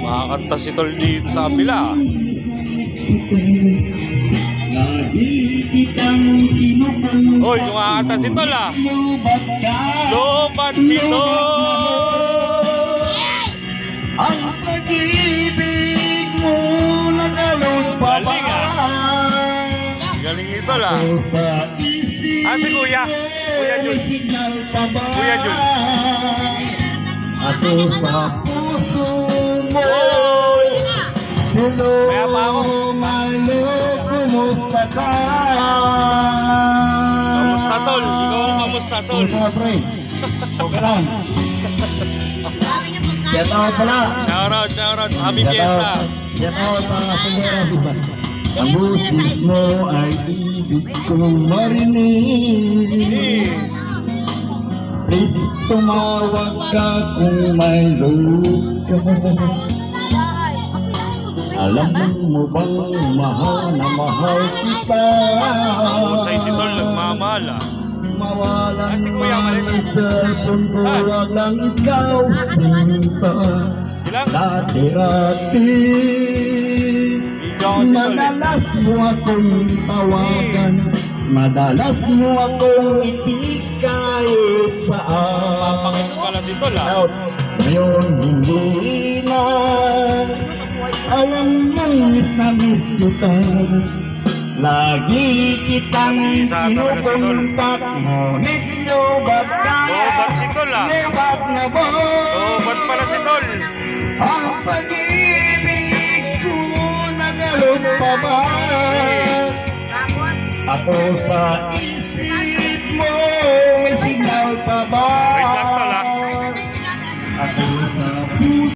Makakanta si Tol dito sa kabila. Hoy, kumakanta si Tol ah. Lobat si Tol. Ang pag-ibig mo nagalot pa ba? Galing ah. Galing ni Tol ah. Ah, si Kuya. Kuya Jun. Kuya Jun. Ato sa puso mo. Hello, Kaya pa ako. Malo, kumusta ka? Kamusta Tol? Ikaw ang kamusta Tol? Kumusta pre? Okay lang. Shout out pala. Shoutout, shoutout. Happy Fiesta. Shout out mga sundera, diba? Ang busis mo ay ibig kong marinig. Yes. Please tumawag ka kung may load ka. Alam mo bang mahal na mahal kita? Mahusay si Tol, nagmamahal ah. Mawalan si Kuya man Malis. ang cellphone ko, wag lang ikaw sinta. Ilang? Dati-rati Bigyan ko si Tol eh. madalas mo akong tawagan, madalas mo akong itis kahit saan. Papakis pala si Tol ah. Ngayon hindi na, alam mong miss kita. Lagi kitang Isa talaga si Tol. kinukontak, ngunit lubat ka. Lobat si Tol ah. Lubat na ba? Lobat pala si Tol. Ang pag-ibig ko nagalot pa ba? Ako sa isip mo, may signal pa ba? Wait lang Tol ah. Ako sa puso